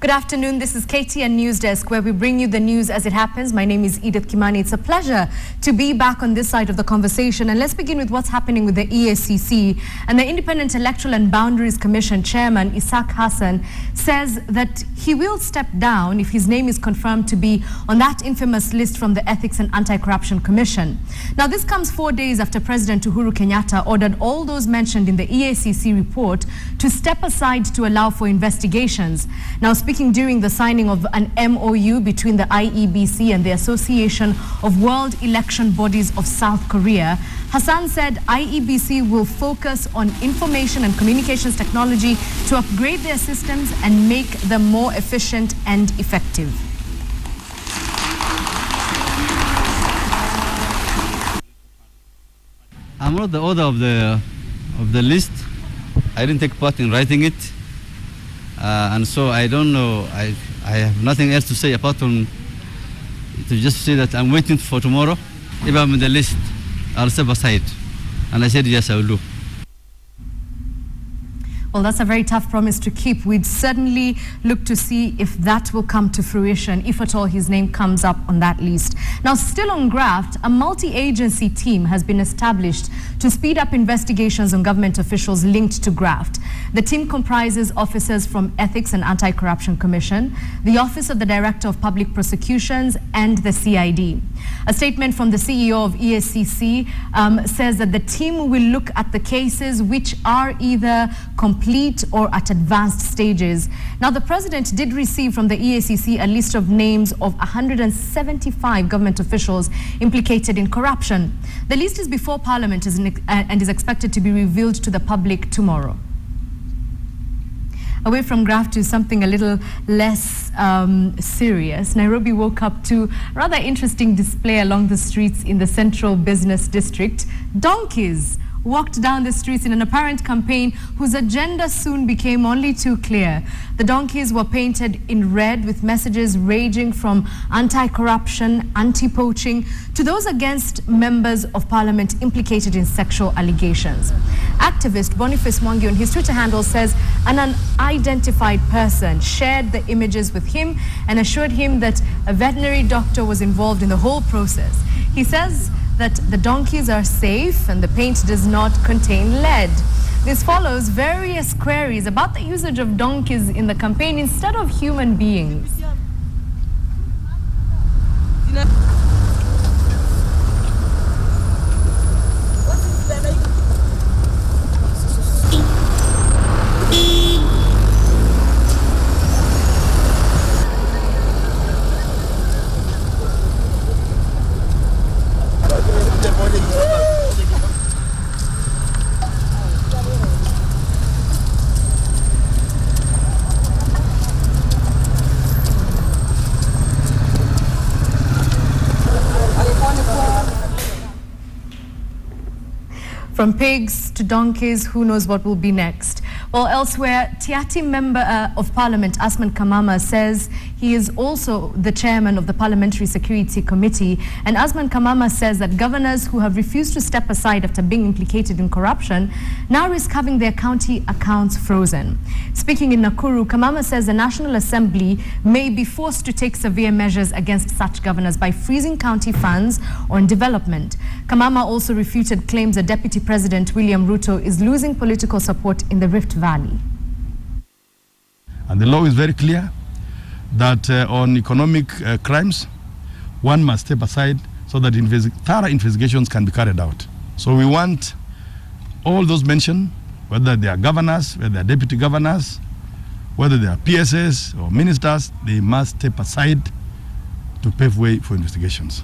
Good afternoon. This is KTN Newsdesk, where we bring you the news as it happens. My name is Edith Kimani. It's a pleasure to be back on this side of the conversation. And let's begin with what's happening with the EACC. And the Independent Electoral and Boundaries Commission Chairman, Isaac Hassan, says that he will step down if his name is confirmed to be on that infamous list from the Ethics and Anti-Corruption Commission. Now, this comes 4 days after President Uhuru Kenyatta ordered all those mentioned in the EACC report to step aside to allow for investigations. Now, speaking during the signing of an MOU between the IEBC and the Association of World Election Bodies of South Korea, Hassan said IEBC will focus on information and communications technology to upgrade their systems and make them more efficient and effective. I'm not the author of the list. I didn't take part in writing it. And so I don't know, I have nothing else to say apart from to just say that I'm waiting for tomorrow. If I'm in the list, I'll step aside. And I said, yes, I will do. Well, that's a very tough promise to keep. We'd certainly look to see if that will come to fruition, if at all his name comes up on that list. Now, still on graft, a multi-agency team has been established to speed up investigations on government officials linked to graft. The team comprises officers from Ethics and Anti-Corruption Commission, the Office of the Director of Public Prosecutions, and the CID. A statement from the CEO of EACC says that the team will look at the cases which are either complete or at advanced stages. Now, the president did receive from the EACC a list of names of 175 government officials implicated in corruption. The list is before Parliament and is expected to be revealed to the public tomorrow. Away from graft to something a little less serious, Nairobi woke up to a rather interesting display along the streets in the central business district. Donkeys walked down the streets in an apparent campaign whose agenda soon became only too clear. The donkeys were painted in red with messages ranging from anti-corruption, anti-poaching to those against members of parliament implicated in sexual allegations. Activist Boniface Mwangi on his Twitter handle says an unidentified person shared the images with him and assured him that a veterinary doctor was involved in the whole process. He says that the donkeys are safe and the paint does not contain lead. This follows various queries about the usage of donkeys in the campaign instead of human beings. From pigs to donkeys, who knows what will be next? Well, elsewhere, Tiati Member of Parliament Asman Kamama says he is also the chairman of the Parliamentary Security Committee. And Asman Kamama says that governors who have refused to step aside after being implicated in corruption now risk having their county accounts frozen. Speaking in Nakuru, Kamama says the National Assembly may be forced to take severe measures against such governors by freezing county funds on development. Kamama also refuted claims that Deputy President William Ruto is losing political support in the Rift Valley. And the law is very clear that on economic crimes, one must step aside so that thorough investigations can be carried out. So we want all those mentioned, whether they are governors, whether they are deputy governors, whether they are PSS or ministers, they must step aside to pave way for investigations.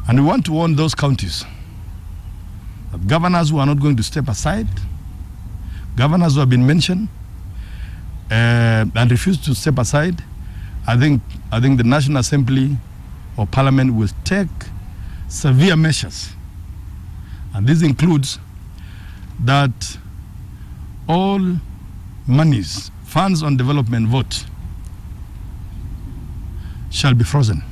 And we want to warn those counties that governors who are not going to step aside, governors who have been mentioned and refuse to step aside, I think the National Assembly or Parliament will take severe measures. And this includes that all monies, funds on development vote, shall be frozen.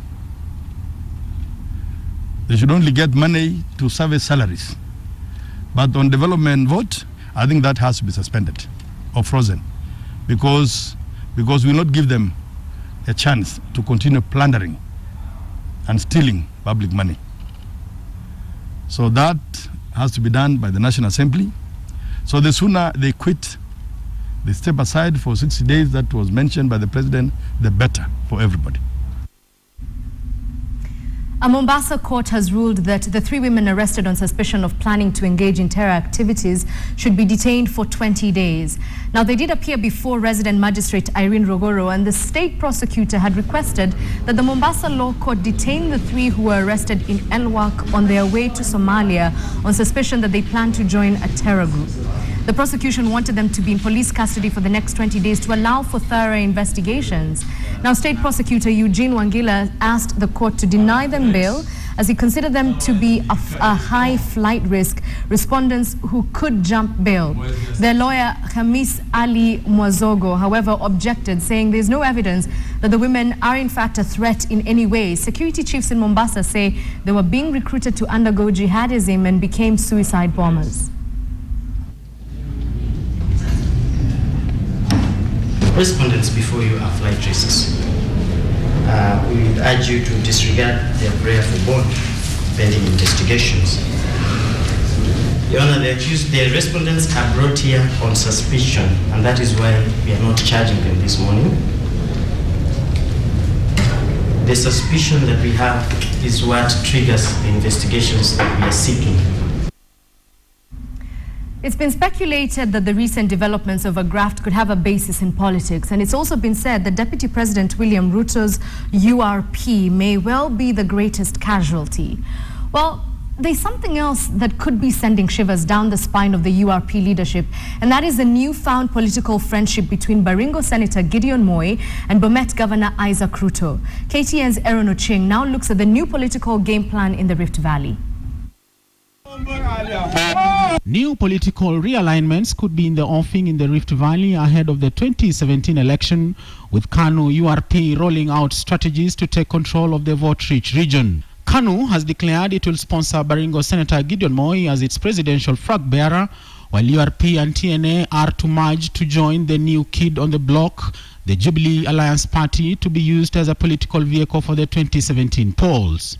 They should only get money to service salaries. But on development vote, I think that has to be suspended or frozen, because because we will not give them a chance to continue plundering and stealing public money. So that has to be done by the National Assembly. So the sooner they quit, they step aside for 60 days, that was mentioned by the President, the better for everybody. A Mombasa court has ruled that the 3 women arrested on suspicion of planning to engage in terror activities should be detained for 20 days. Now, they did appear before resident magistrate Irene Rogoro, and the state prosecutor had requested that the Mombasa Law Court detain the 3 who were arrested in Elwak on their way to Somalia on suspicion that they planned to join a terror group. The prosecution wanted them to be in police custody for the next 20 days to allow for thorough investigations. Now, State Prosecutor Eugene Wangila asked the court to deny them bail as he considered them to be a high flight risk, respondents who could jump bail. Their lawyer, Hamis Ali Mwazogo, however, objected, saying there's no evidence that the women are in fact a threat in any way. Security chiefs in Mombasa say they were being recruited to undergo jihadism and became suicide bombers. Respondents before you are flight risks. We would urge you to disregard their prayer for bond pending investigations. Your Honor, the respondents are brought here on suspicion, and that is why we are not charging them this morning. The suspicion that we have is what triggers the investigations that we are seeking. It's been speculated that the recent developments of a graft could have a basis in politics, and it's also been said that Deputy President William Ruto's URP may well be the greatest casualty. Well, there's something else that could be sending shivers down the spine of the URP leadership, and that is a newfound political friendship between Baringo Senator Gideon Moi and Bomet Governor Isaac Ruto. KTN's Aaron Ocheng now looks at the new political game plan in the Rift Valley. New political realignments could be in the offing in the Rift Valley ahead of the 2017 election, with KANU URP rolling out strategies to take control of the vote-rich region. KANU has declared it will sponsor Baringo Senator Gideon Moi as its presidential flag bearer, while URP and TNA are to merge to join the new kid on the block, the Jubilee Alliance Party, to be used as a political vehicle for the 2017 polls.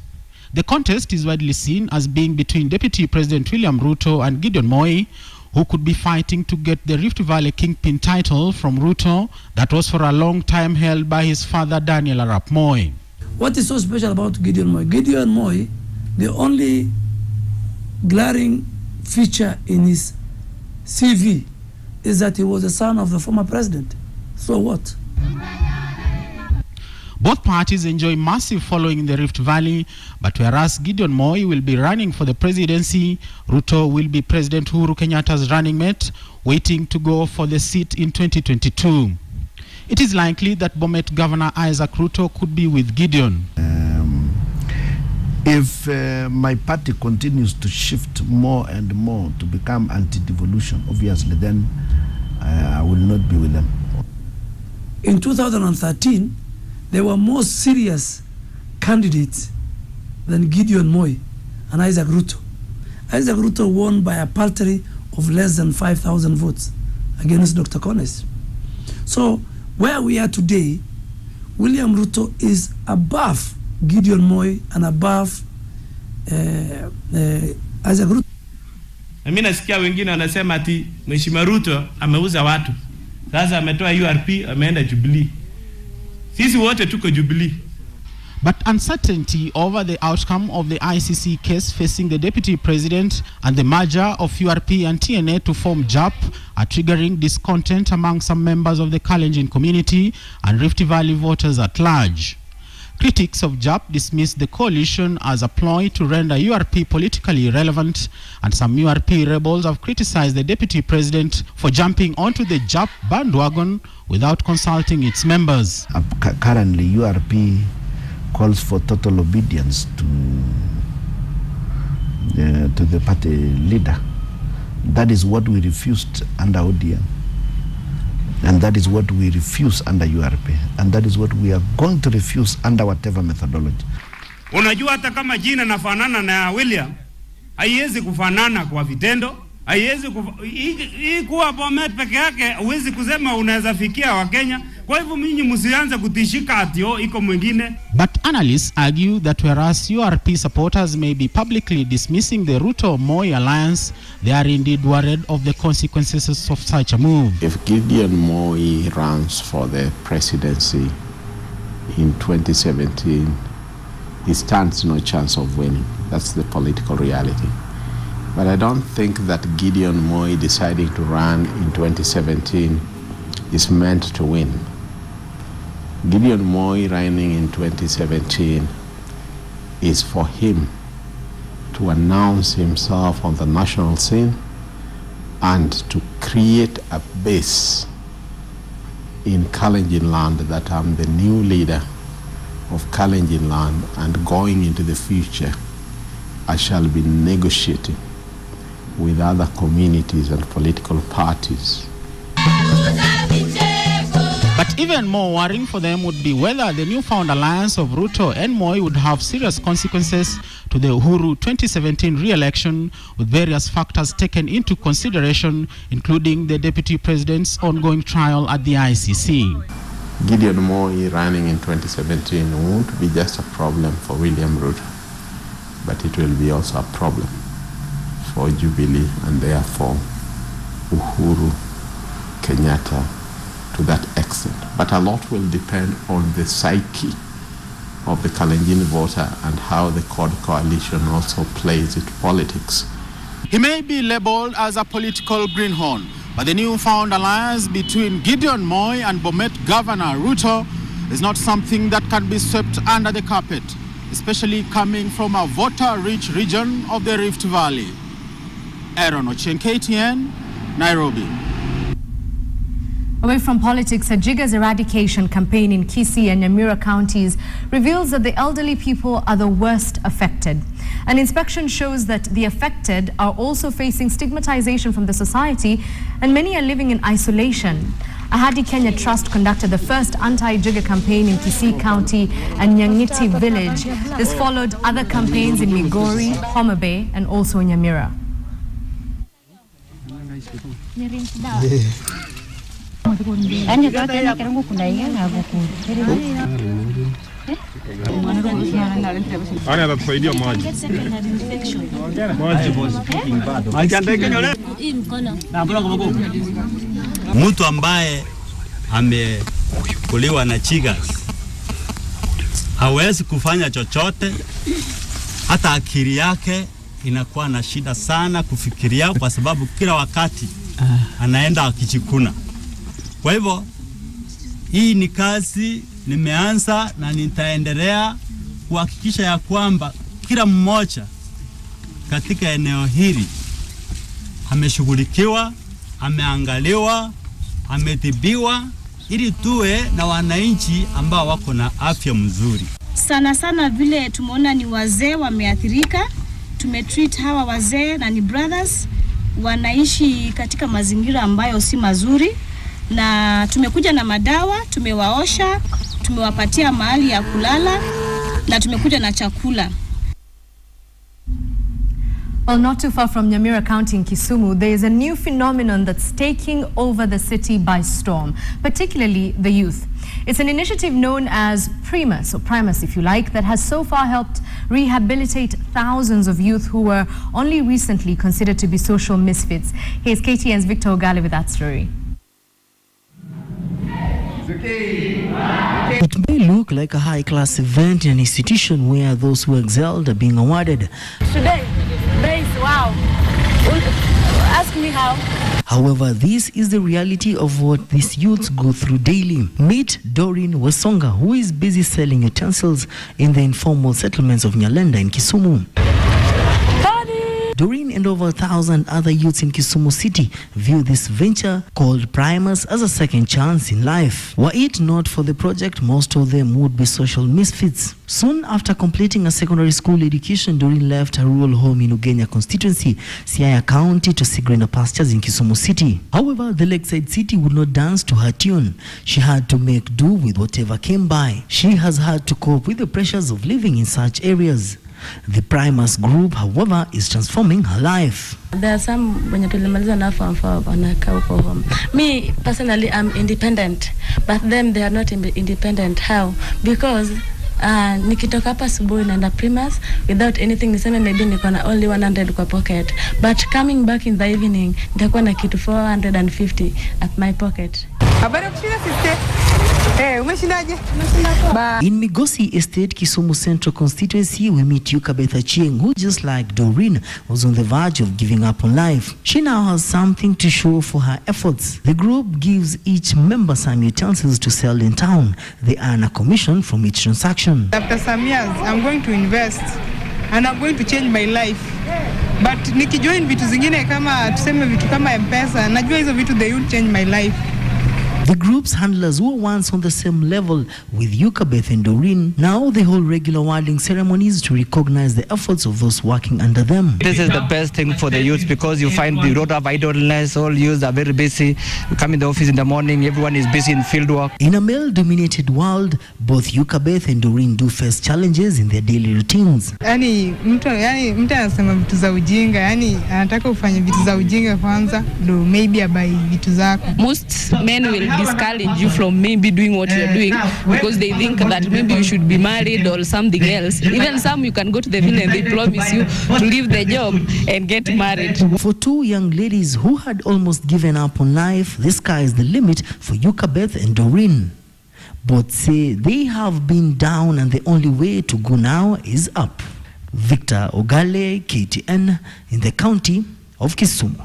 The contest is widely seen as being between Deputy President William Ruto and Gideon Moi, who could be fighting to get the Rift Valley Kingpin title from Ruto that was for a long time held by his father Daniel Arap Moi. What is so special about Gideon Moi? Gideon Moi, the only glaring feature in his CV is that he was the son of the former president. So what? Both parties enjoy massive following in the Rift Valley, but whereas Gideon Moi will be running for the presidency, Ruto will be President Uhuru Kenyatta's running mate, waiting to go for the seat in 2022. It is likely that Bomet Governor Isaac Ruto could be with Gideon. If my party continues to shift more and more to become anti-devolution, obviously, then I will not be with them. In 2013, there were more serious candidates than Gideon Moi and Isaac Ruto. Isaac Ruto won by a paltry of less than 5,000 votes against Dr. Kones. So where we are today, William Ruto is above Gideon Moi and above Isaac Ruto. Mimi nasikia wengine wanasema ati Mheshimiwa Ruto ameuza watu. Sasa ametoa URP, ameenda Jubilee. Sisi wote tuko Jubilee. But uncertainty over the outcome of the ICC case facing the Deputy President and the merger of URP and TNA to form JAP are triggering discontent among some members of the Kalenjin community and Rift Valley voters at large. Critics of JAP dismiss the coalition as a ploy to render URP politically irrelevant, and some URP rebels have criticized the Deputy President for jumping onto the JAP bandwagon without consulting its members. Currently, URP calls for total obedience to the party leader. That is what we refused under ODM. And that is what we refuse under URP. And that is what we are going to refuse under whatever methodology. Unajua hata kama jina nafanana na William, haiwezi kufanana kwa vitendo, Haiwezi hii kuwa Bomet peke yake, huwezi kusema unaweza fikia wa Kenya. Kwa hivyo mimi msianze kutishika atio iko mwingine. But analysts argue that whereas URP supporters may be publicly dismissing the Ruto-Moi alliance, they are indeed worried of the consequences of such a move. If Gideon Moi runs for the presidency in 2017, he stands no chance of winning. That's the political reality. But I don't think that Gideon Moi deciding to run in 2017 is meant to win. Gideon Moi running in 2017 is for him to announce himself on the national scene and to create a base in Kalenjin land that I'm the new leader of Kalenjin land, and going into the future I shall be negotiating with other communities and political parties. But even more worrying for them would be whether the newfound alliance of Ruto and Moi would have serious consequences to the Uhuru 2017 re-election, with various factors taken into consideration, including the Deputy President's ongoing trial at the ICC. Gideon Moi running in 2017 won't be just a problem for William Ruto, but it will be also a problem for Jubilee and therefore Uhuru Kenyatta to that extent. But a lot will depend on the psyche of the Kalenjin voter and how the coalition also plays its politics. He may be labeled as a political greenhorn, but the newfound alliance between Gideon Moi and Bomet Governor Ruto is not something that can be swept under the carpet, especially coming from a voter-rich region of the Rift Valley. Aaron Ochieng, KTN, Nairobi. Away from politics, a jigger's eradication campaign in Kisii and Nyamira counties reveals that the elderly people are the worst affected. An inspection shows that the affected are also facing stigmatization from the society, and many are living in isolation. Ahadi Kenya Trust conducted the first anti-jigger campaign in Kisii County and Nyangiti village. This followed other campaigns in Migori, Homa Bay, and also in Nyamira. Mtu ambaye amekuliwa na jiggers hawezi kufanya chochote, hata akili yake inakuwa na shida sana kufikiria, kwa sababu kila wakati anaenda akichikuna. Kwa hivyo hii ni kazi nimeanza na nitaendelea kuhakikisha ya kwamba kila mmoja katika eneo hili ameshughulikiwa, ameangaliwa, ametibiwa, ili tuwe na wananchi ambao wako na afya mzuri. Sana sana vile tumeona ni wazee wameathirika, tumetreat hawa wazee na ni brothers, wanaishi katika mazingira ambayo si mazuri, na tumekuja na madawa, tumewaosha, tumewapatia mahali ya kulala, na tumekuja na chakula. Well, not too far from Nyamira County in Kisumu, there is a new phenomenon that's taking over the city by storm, particularly the youth. It's an initiative known as Primus, or Primus if you like, that has so far helped rehabilitate thousands of youth who were only recently considered to be social misfits. Here's KTN's Victor Ogale with that story. It may look like a high-class event in an institution where those who excelled are being awarded. Today is wow. Ask me how. However, this is the reality of what these youths go through daily. Meet Doreen Wasonga, who is busy selling utensils in the informal settlements of Nyalenda in Kisumu. Doreen and over 1,000 other youths in Kisumu City view this venture called Primus as a second chance in life. Were it not for the project, most of them would be social misfits. Soon after completing a secondary school education, Doreen left her rural home in Ugenya constituency, Siaya County, to seek greener pastures in Kisumu City. However, the lakeside city would not dance to her tune. She had to make do with whatever came by. She has had to cope with the pressures of living in such areas. The Primus group, however, is transforming her life. There are some when you tulimaliza na form 4 wanaka huko home. Me personally, I'm independent, but them they are not independent. How? Because nikitoka hapa asubuhi naenda Primus without anything, niseme maybe niko na only 100 kwa pocket, but coming back in the evening nitakuwa na kitu 450 at my pocket. In Migosi Estate, Kisumu Central constituency, we meet Yukabeth Achieng, who just like Doreen was on the verge of giving up on life. She now has something to show for her efforts. The group gives each member some utensils to sell in town. They earn a commission from each transaction. After some years, I'm going to invest and I'm going to change my life. But nikijoin vitu zingine kama tuseme vitu kama M-Pesa, najua hizo vitu they will change my life. The group's handlers were once on the same level with Yukabeth and Doreen. Now they hold regular wilding ceremonies to recognize the efforts of those working under them. This is the best thing for the youth because you find the road of idleness, all youths are very busy. You come in the office in the morning, everyone is busy in field work. In a male-dominated world, both Yukabeth and Doreen do face challenges in their daily routines. Mtu anasema vitu za ujinga, anataka ufanye vitu za ujinga kwanza, do maybe abai vitu zako. Most men will discourage you from maybe doing what you're doing because they think that maybe you should be married or something else. Even some you can go to the village and they promise you to leave the job and get married. For two young ladies who had almost given up on life, the sky is the limit for Yukabeth and Doreen. Both say they have been down and the only way to go now is up. Victor Ogale, KTN, in the county of Kisumu.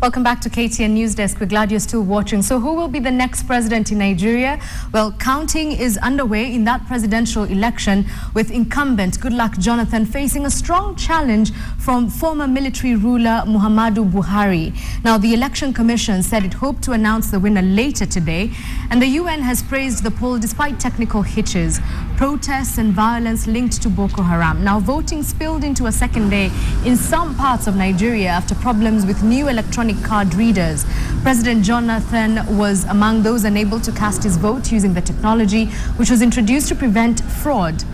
Welcome back to KTN Newsdesk. We're glad you're still watching. So who will be the next president in Nigeria? Well, counting is underway in that presidential election with incumbent Goodluck Jonathan facing a strong challenge from former military ruler Muhammadu Buhari. Now, the Election Commission said it hoped to announce the winner later today, and the UN has praised the poll despite technical hitches, protests and violence linked to Boko Haram. Now, voting spilled into a second day in some parts of Nigeria after problems with new electronic card readers. President Jonathan was among those unable to cast his vote using the technology, which was introduced to prevent fraud.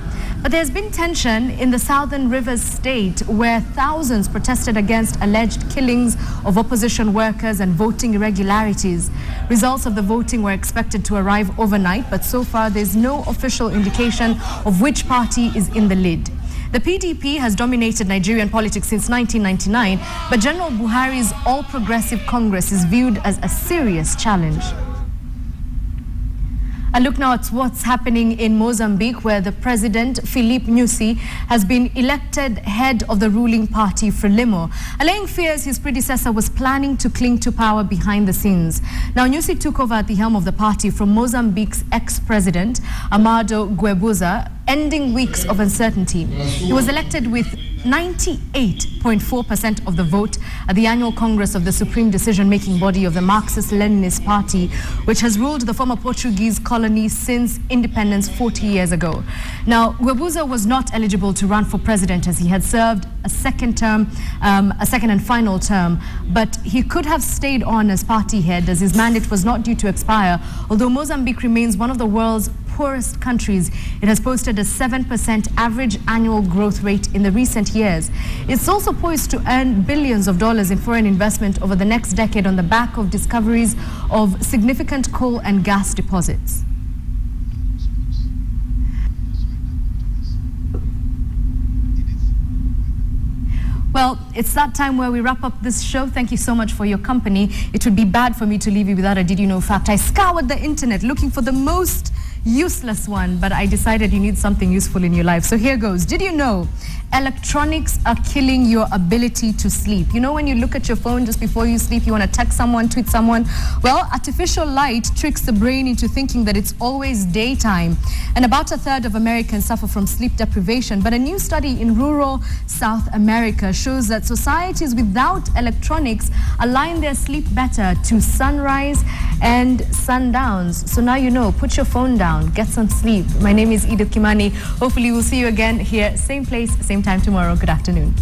But there's been tension in the Southern Rivers state where thousands protested against alleged killings of opposition workers and voting irregularities. Results of the voting were expected to arrive overnight, but so far there's no official indication of which party is in the lead. The PDP has dominated Nigerian politics since 1999, but General Buhari's All Progressive Congress is viewed as a serious challenge. A look now at what's happening in Mozambique, where the president, Filipe Nyusi, has been elected head of the ruling party, Frelimo, allaying fears his predecessor was planning to cling to power behind the scenes. Now, Nyusi took over at the helm of the party from Mozambique's ex-president, Amado Guebuza, ending weeks of uncertainty. He was elected with 98.4% of the vote at the annual Congress of the Supreme Decision-Making Body of the Marxist-Leninist Party, which has ruled the former Portuguese colony since independence 40 years ago. Now, Guebuza was not eligible to run for president as he had served a second and final term, but he could have stayed on as party head as his mandate was not due to expire. Although Mozambique remains one of the world's poorest countries, it has posted a 7% average annual growth rate in the recent years. It's also poised to earn billions of dollars in foreign investment over the next decade on the back of discoveries of significant coal and gas deposits. Well, it's that time where we wrap up this show. Thank you so much for your company. It would be bad for me to leave you without a Did You Know fact. I scoured the internet looking for the most useless one, but I decided you need something useful in your life. So here goes. Did you know electronics are killing your ability to sleep? You know, when you look at your phone just before you sleep, you want to text someone, tweet someone. Well, artificial light tricks the brain into thinking that it's always daytime. And about a third of Americans suffer from sleep deprivation. But a new study in rural South America shows that societies without electronics align their sleep better to sunrise and sundowns. So now you know, put your phone down, get some sleep. My name is Edith Kimani. Hopefully we'll see you again here, same place, same time tomorrow. Good afternoon.